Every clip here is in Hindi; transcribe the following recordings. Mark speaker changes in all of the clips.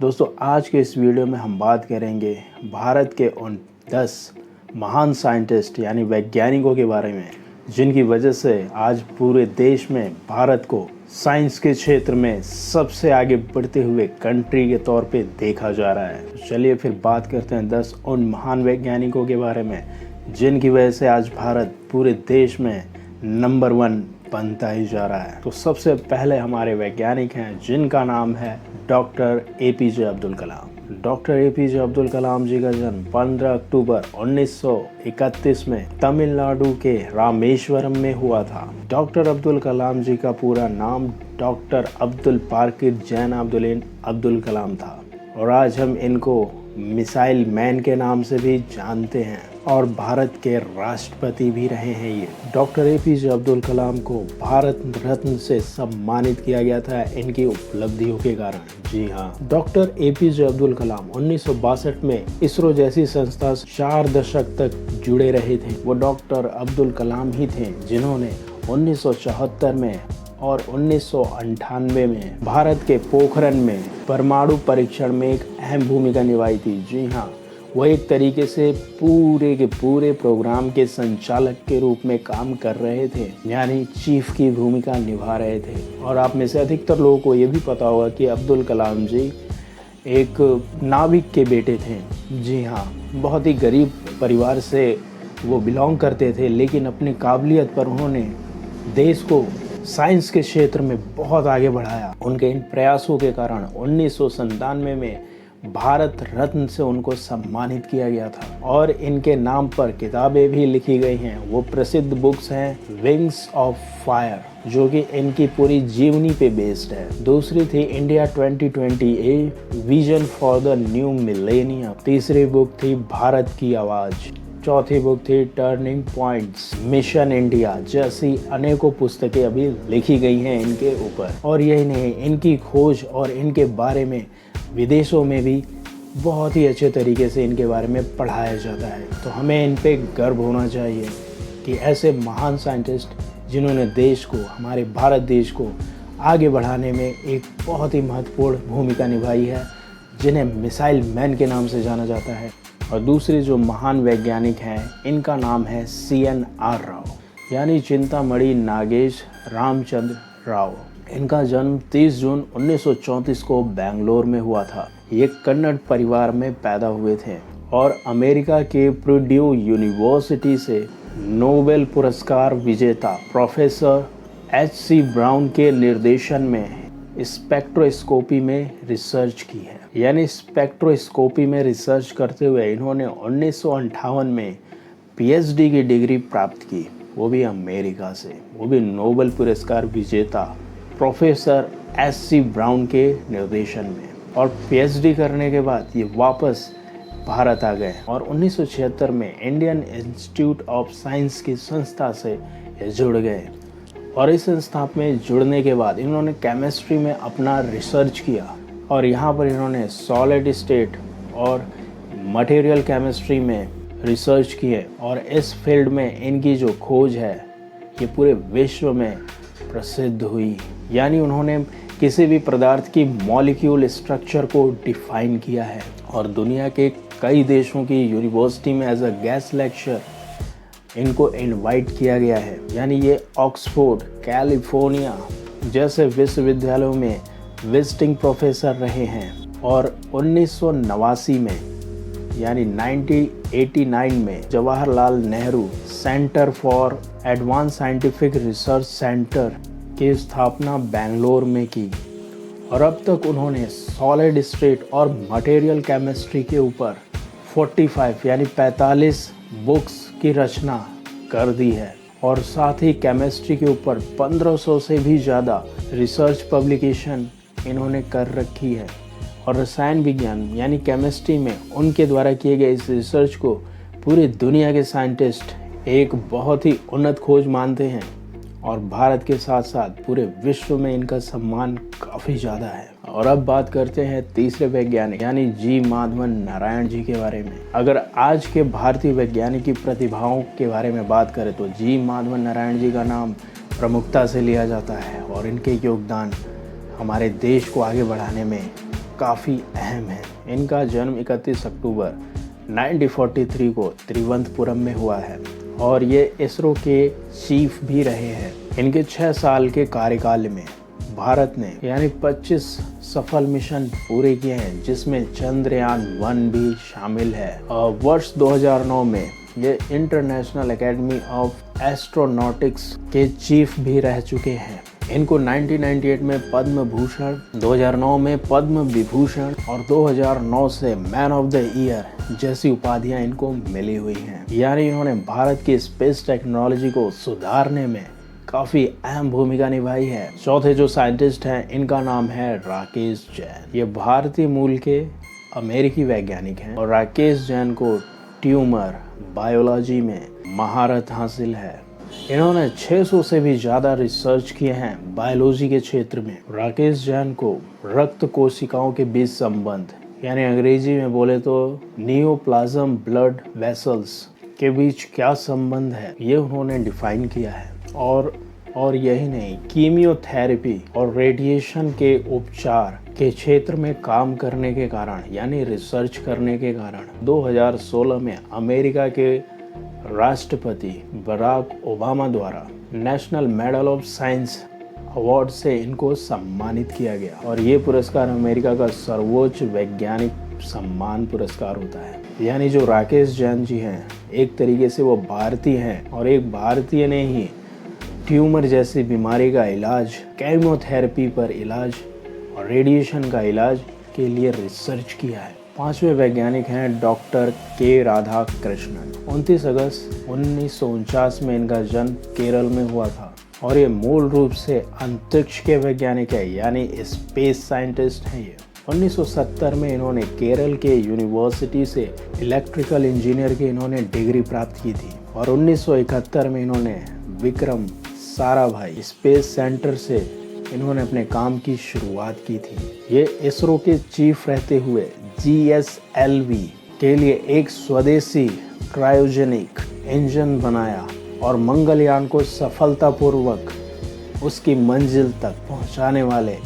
Speaker 1: दोस्तों आज के इस वीडियो में हम बात करेंगे भारत के उन 10 महान साइंटिस्ट यानी वैज्ञानिकों के बारे में जिनकी वजह से आज पूरे देश में भारत को साइंस के क्षेत्र में सबसे आगे बढ़ते हुए कंट्री के तौर पे देखा जा रहा है। तो चलिए फिर बात करते हैं 10 उन महान वैज्ञानिकों के बारे में जिनकी वजह से आज भारत पूरे देश में नंबर 1 बनता ही जा रहा है। तो सबसे पहले हमारे वैज्ञानिक हैं जिनका नाम है doctor APJ Abdul Kalam. Doctor APJ Abdul Kalam जी का जन्म 15 अक्टूबर 1931 में तमिलनाडु के रामेश्वरम में हुआ था। डॉक्टर अब्दुल कलाम जी का पूरा नाम डॉक्टर अब्दुल पाकिर जैन अब्दुल कलाम था और आज हम इनको मिसाइल मैन के नाम से भी जानते हैं और भारत के राष्ट्रपति भी रहे हैं। ये डॉक्टर एपीजे अब्दुल कलाम को भारत रत्न से सम्मानित किया गया था इनकी उपलब्धियों के कारण। जी हाँ, डॉक्टर एपीजे अब्दुल कलाम 1962 में इसरो जैसी संस्था 4 दशक तक जुड़े रहे थे। वो डॉक्टर अब्दुल कलाम ही थे जिन्होंने 1974 में और 1998 में भारत के पोखरण में परमाणु परीक्षण में एक अहम भूमिका निभाई थी। जी हाँ, वो एक तरीके से पूरे के पूरे प्रोग्राम के संचालक के रूप में काम कर रहे थे, यानी चीफ की भूमिका निभा रहे थे। और आप में से अधिकतर लोगों को ये भी पता होगा कि अब्दुल कलाम जी एक नाविक के बेटे थे। जी हाँ, बहुत ही गरीब परिवार से वो बिलोंग करते थे, लेकिन अपनी काबिलियत पर उन्होंने देश को साइंस के क्षेत्र में बहुत आगे बढ़ाया। उनके इन प्रयासों के कारण 1997 में भारत रत्न से उनको सम्मानित किया गया था और इनके नाम पर किताबें भी लिखी गई हैं। वो प्रसिद्ध बुक्स हैं विंग्स ऑफ फायर जो कि इनकी पूरी जीवनी पे बेस्ड है। दूसरी थी India 2028 vision for the new millennium. तीसरी बुक थी भारत की आवाज़। चौथी बुक थी टर्निंग पॉइंट्स मिशन इंडिया। जैसी अनेकों पुस्तकें अभी लिखी गई हैं इनके ऊपर। और यही नहीं, इनकी खोज और इनके बारे में विदेशों में भी बहुत ही अच्छे तरीके से इनके बारे में पढ़ाया जाता है। तो हमें इन पे गर्व होना चाहिए कि ऐसे महान साइंटिस्ट जिन्होंने देश को, हमारे भारत देश को आगे बढ़ाने में एक बहुत ही महत्वपूर्ण भूमिका निभाई है, जिन्हें मिसाइल मैन के नाम से जाना जाता है। और दूसरे जो महान वैज्ञानिक हैं इनका नाम है CNR राव, यानी चिंतामणि नागेश रामचंद्र राव। इनका जन्म 30 जून 1934 को बेंगलोर में हुआ था। ये कन्नड़ परिवार में पैदा हुए थे और अमेरिका के प्र्ड्यू यूनिवर्सिटी से नोबेल पुरस्कार विजेता प्रोफेसर HC ब्राउन के निर्देशन में स्पेक्ट्रोस्कोपी में रिसर्च की है। यानी स्पेक्ट्रोस्कोपी में रिसर्च करते हुए इन्होंने 1958 में PhD की डिग्री प्राप्त की, वो भी अमेरिका से, वो भी नोबेल पुरस्कार विजेता प्रोफेसर HC ब्राउन के निर्देशन में। और PhD करने के बाद ये वापस भारत आ गए और 1976 में इंडियन इंस्टीट्यूट ऑफ साइंस की संस्था से ये जुड़ गए। और इस संस्था में जुड़ने के बाद इन्होंने केमिस्ट्री में अपना रिसर्च किया और यहाँ पर इन्होंने सॉलिड स्टेट और मटेरियल केमिस्ट्री में रिसर्च किए। और इस फील्ड में इनकी जो खोज है ये पूरे विश्व में प्रसिद्ध हुई। यानी उन्होंने किसी भी पदार्थ की मॉलिक्यूल स्ट्रक्चर को डिफाइन किया है और दुनिया के कई देशों की यूनिवर्सिटी में एज अ गेस्ट लेक्चर इनको इनवाइट किया गया है। यानी ये ऑक्सफोर्ड, कैलिफोर्निया जैसे विश्वविद्यालयों में विजिटिंग प्रोफेसर रहे हैं। और 1989 में यानी 1989 में Jawaharlal Nehru centre for advance scientific research centre की स्थापना बेंगलोर में की। और अब तक उन्होंने सॉलिड स्टेट और मटेरियल केमिस्ट्री के ऊपर 45 यानी 45 बुक्स की रचना कर दी है और साथ ही केमिस्ट्री के ऊपर 1500 से भी ज़्यादा रिसर्च पब्लिकेशन इन्होंने कर रखी है। और रसायन विज्ञान यानी केमिस्ट्री में उनके द्वारा किए गए इस रिसर्च को पूरी दुनिया के साइंटिस्ट एक बहुत ही उन्नत खोज मानते हैं और भारत के साथ साथ पूरे विश्व में इनका सम्मान काफ़ी ज़्यादा है। और अब बात करते हैं तीसरे वैज्ञानिक यानी जी माधवन नारायण जी के बारे में। अगर आज के भारतीय वैज्ञानिक की प्रतिभाओं के बारे में बात करें तो जी माधवन नारायण जी का नाम प्रमुखता से लिया जाता है और इनके योगदान हमारे देश को आगे बढ़ाने में काफ़ी अहम हैं। इनका जन्म 31 अक्टूबर 1943 को तिरुवनंतपुरम में हुआ है और ये इसरो के चीफ भी रहे हैं। इनके 6 साल के कार्यकाल में भारत ने यानी 25 सफल मिशन पूरे किए हैं, जिसमें चंद्रयान 1 भी शामिल है। वर्ष 2009 में ये इंटरनेशनल एकेडमी ऑफ एस्ट्रोनॉटिक्स के चीफ भी रह चुके हैं। इनको 1998 में पद्म भूषण, 2009 में पद्म विभूषण और 2009 से मैन ऑफ द ईयर जैसी उपाधियां इनको मिली हुई हैं। यानी इन्होंने भारत की स्पेस टेक्नोलॉजी को सुधारने में काफ़ी अहम भूमिका निभाई है। चौथे जो साइंटिस्ट हैं, इनका नाम है राकेश जैन। ये भारतीय मूल के अमेरिकी वैज्ञानिक हैं और राकेश जैन को ट्यूमर बायोलॉजी में महारत हासिल है। इन्होंने 600 से भी ज़्यादा रिसर्च किए हैं बायोलॉजी के क्षेत्र में। राकेश जैन को रक्त कोशिकाओं के बीच संबंध यानी अंग्रेजी में बोले तो नियोप्लाज्म ब्लड वेसल्स के बीच क्या संबंध है, ये उन्होंने डिफाइन किया है। और यही नहीं, कीमियोथेरेपी और रेडिएशन के उपचार के क्षेत्र में काम करने के कारण यानी रिसर्च करने के कारण 2016 में अमेरिका के राष्ट्रपति बराक ओबामा द्वारा national medal of science award से इनको सम्मानित किया गया। और ये पुरस्कार अमेरिका का सर्वोच्च वैज्ञानिक सम्मान पुरस्कार होता है। यानी जो राकेश जैन जी हैं, एक तरीके से वो भारतीय हैं और एक भारतीय ने ही ट्यूमर जैसी बीमारी का इलाज, केमोथेरेपी पर इलाज और रेडिएशन का इलाज के लिए रिसर्च किया है। 5वें वैज्ञानिक हैं डॉक्टर के राधाकृष्णन। 29 अगस्त 1949 में इनका जन्म केरल में हुआ था और ये मूल रूप से अंतरिक्ष के वैज्ञानिक है यानी स्पेस साइंटिस्ट हैं ये। 1970 में इन्होंने केरल के यूनिवर्सिटी से इलेक्ट्रिकल इंजीनियर की इन्होंने डिग्री प्राप्त की थी और 1971 में इन्होंने विक्रम साराभाई स्पेस सेंटर से इन्होंने अपने काम की शुरुआत की थी। ये इसरो के चीफ रहते हुए GSLV के लिए एक स्वदेशी क्रायोजेनिक इंजन बनाया और मंगलयान को सफलतापूर्वक उसकी मंजिल तक पहुंचाने वाले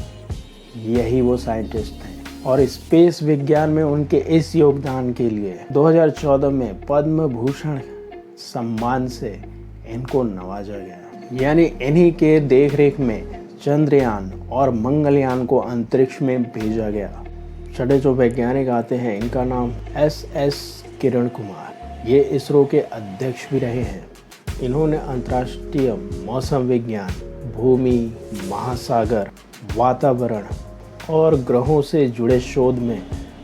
Speaker 1: यही वो साइंटिस्ट हैं। और स्पेस विज्ञान में उनके इस योगदान के लिए 2014 में पद्म भूषण सम्मान से इनको नवाजा गया। यानी इन्हीं के देखरेख में चंद्रयान और मंगलयान को अंतरिक्ष में भेजा गया। छठे जो वैज्ञानिक आते हैं, इनका नाम SS किरण कुमार। ये इसरो के अध्यक्ष भी रहे हैं। इन्होंने अंतर्राष्ट्रीय मौसम विज्ञान, भूमि, महासागर, वातावरण और ग्रहों से जुड़े शोध में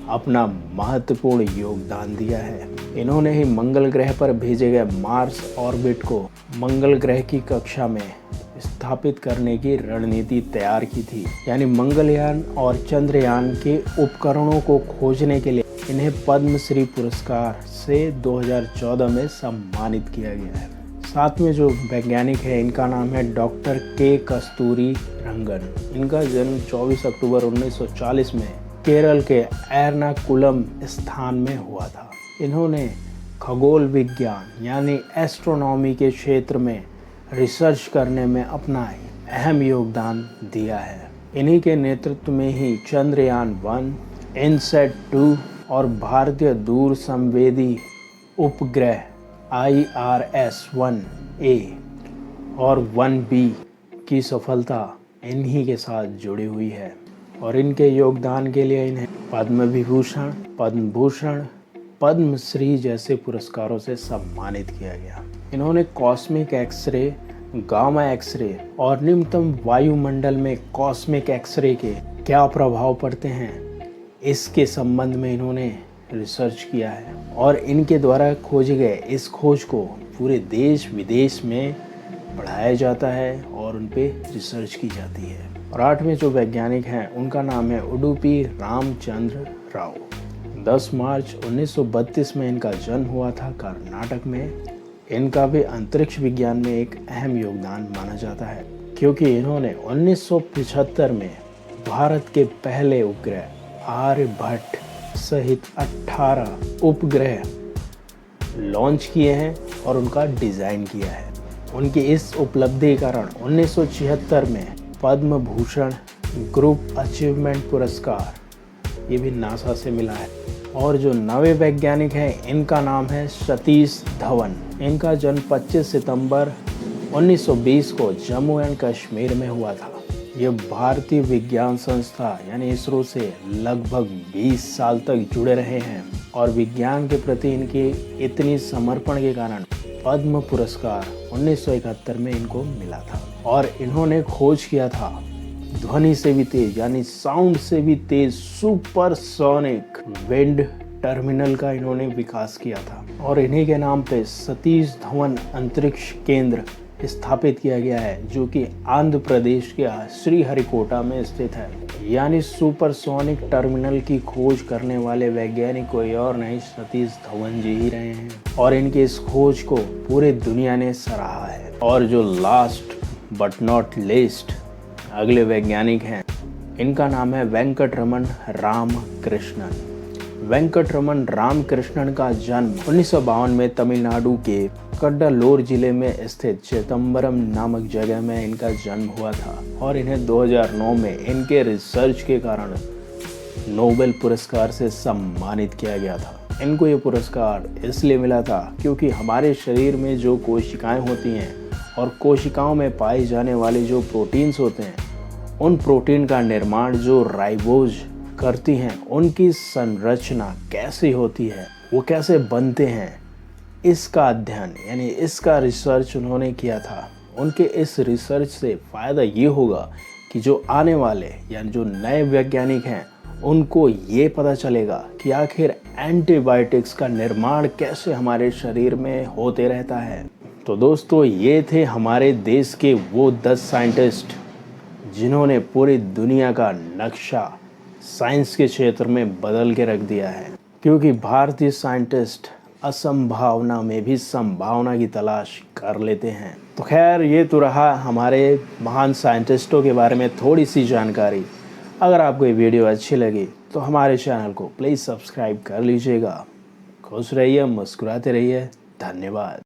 Speaker 1: अपना महत्वपूर्ण योगदान दिया है। इन्होंने ही मंगल ग्रह पर भेजे गए मार्स ऑर्बिट को मंगल ग्रह की कक्षा में स्थापित करने की रणनीति तैयार की थी। यानी मंगलयान और चंद्रयान के उपकरणों को खोजने के लिए इन्हें पद्मश्री पुरस्कार से 2014 में सम्मानित किया गया है। सातवें जो वैज्ञानिक है, इनका नाम है डॉक्टर के कस्तूरी रंगन। इनका जन्म 24 अक्टूबर 1940 में केरल के एर्नाकुलम स्थान में हुआ था। इन्होंने खगोल विज्ञान यानी एस्ट्रोनॉमी के क्षेत्र में रिसर्च करने में अपना अहम योगदान दिया है। इन्हीं के नेतृत्व में ही चंद्रयान 1, इनसैट 2 और भारतीय दूर संवेदी उपग्रह IRS-1A और 1B की सफलता इन्हीं के साथ जुड़ी हुई है और इनके योगदान के लिए इन्हें पद्म विभूषण, पद्म भूषण, पद्मश्री जैसे पुरस्कारों से सम्मानित किया गया। इन्होंने कॉस्मिक एक्सरे, गामा एक्सरे और निम्नतम वायुमंडल में कॉस्मिक एक्सरे के क्या प्रभाव पड़ते हैं, इसके संबंध में इन्होंने रिसर्च किया है और इनके द्वारा खोजे गए इस खोज को पूरे देश विदेश में बढ़ाया जाता है और उन पे रिसर्च की जाती है। और आठवें जो वैज्ञानिक हैं, उनका नाम है उडुपी रामचंद्र राव। 10 मार्च 1932 में इनका जन्म हुआ था कर्नाटक में। इनका भी अंतरिक्ष विज्ञान में एक अहम योगदान माना जाता है क्योंकि इन्होंने 1975 में भारत के पहले उपग्रह आर्यभट्ट सहित 18 उपग्रह लॉन्च किए हैं और उनका डिज़ाइन किया है। उनकी इस उपलब्धि के कारण 1976 में पद्म भूषण ग्रुप अचीवमेंट पुरस्कार ये भी नासा से मिला है। और जो नवे वैज्ञानिक हैं इनका नाम है सतीश धवन। इनका जन्म 25 सितंबर 1920 को जम्मू एंड कश्मीर में हुआ था। ये भारतीय विज्ञान संस्था यानी इसरो से लगभग 20 साल तक जुड़े रहे हैं और विज्ञान के प्रति इनके इतनी समर्पण के कारण पद्म पुरस्कार 1971 में इनको मिला था। और इन्होंने खोज किया था ध्वनि से भी तेज यानी साउंड से भी तेज सुपरसोनिक विंड टर्मिनल का इन्होंने विकास किया था। और इन्हीं के नाम पे सतीश धवन अंतरिक्ष केंद्र स्थापित किया गया है, जो कि आंध्र प्रदेश के श्रीहरिकोटा में स्थित है। यानी सुपरसोनिक टर्मिनल की खोज करने वाले वैज्ञानिक कोई और नहीं, सतीश धवन जी ही रहे हैं। और इनकी इस खोज को पूरे दुनिया ने सराहा है। और जो लास्ट बट नॉट लीस्ट अगले वैज्ञानिक हैं, इनका नाम है वेंकटरमन रामकृष्णन। वेंकटरमन रामकृष्णन का जन्म 1952 में तमिलनाडु के कड्डालोर जिले में स्थित चिदम्बरम नामक जगह में इनका जन्म हुआ था। और इन्हें 2009 में इनके रिसर्च के कारण नोबेल पुरस्कार से सम्मानित किया गया था। इनको ये पुरस्कार इसलिए मिला था क्योंकि हमारे शरीर में जो कोशिकाएं होती हैं और कोशिकाओं में पाए जाने वाले जो प्रोटीन्स होते हैं, उन प्रोटीन का निर्माण जो राइबोज करती हैं, उनकी संरचना कैसी होती है, वो कैसे बनते हैं, इसका अध्ययन यानी इसका रिसर्च उन्होंने किया था। उनके इस रिसर्च से फ़ायदा ये होगा कि जो आने वाले यानी जो नए वैज्ञानिक हैं उनको ये पता चलेगा कि आखिर एंटीबायोटिक्स का निर्माण कैसे हमारे शरीर में होते रहता है। तो दोस्तों, ये थे हमारे देश के वो 10 साइंटिस्ट जिन्होंने पूरी दुनिया का नक्शा साइंस के क्षेत्र में बदल के रख दिया है। क्योंकि भारतीय साइंटिस्ट असंभावना में भी संभावना की तलाश कर लेते हैं। तो खैर, ये तो रहा हमारे महान साइंटिस्टों के बारे में थोड़ी सी जानकारी। अगर आपको ये वीडियो अच्छी लगी तो हमारे चैनल को प्लीज़ सब्सक्राइब कर लीजिएगा। खुश रहिए, मुस्कुराते रहिए। धन्यवाद।